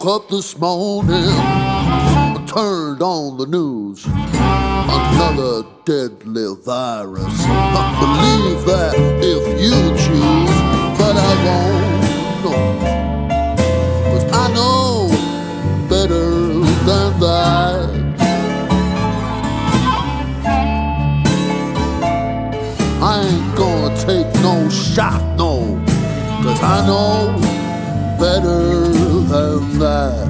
up this morning, I turned on the news. Another deadly virus. I believe that if you choose, but I won't. No. 'Cause I know better than that. I ain't gonna take no shot, no. 'Cause I know better than that.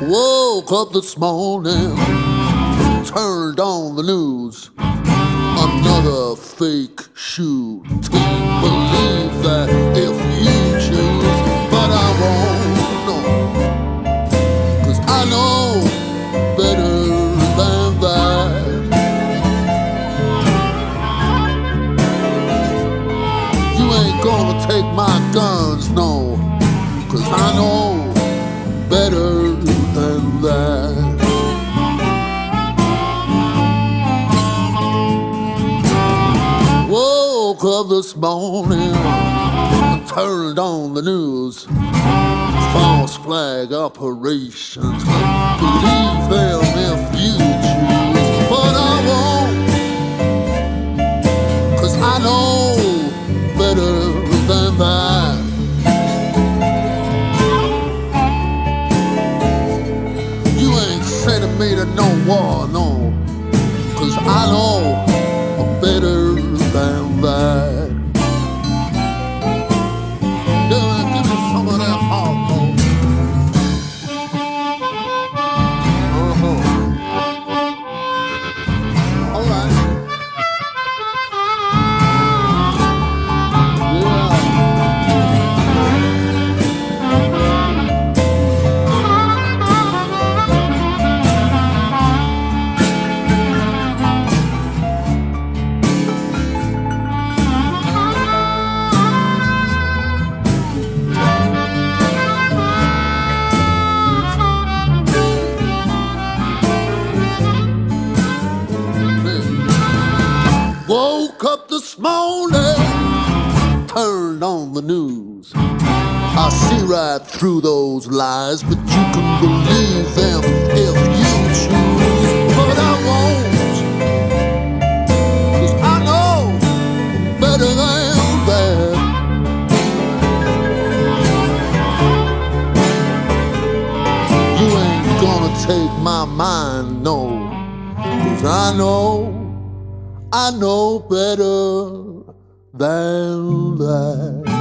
Woke up this morning, turned on the news. Another fake shooting. Believe that if you choose, but I won't. No. 'Cause I know better than that. You ain't gonna take my guns, no. 'Cause I know better than that. Woke up this morning, turned on the news. False flag operations. Believe them if you choose, but I won't. 'Cause I know better than that. You ain't sending me to no war, no. 'Cause I know better than that. Yeah, give me some of that hardcore. All right. Yeah. Woke up this morning, turned on the news. I see right through those lies, but you can believe them if you choose. But I won't, 'cause I know better than that. You ain't gonna take my mind, no. 'Cause I know better than that.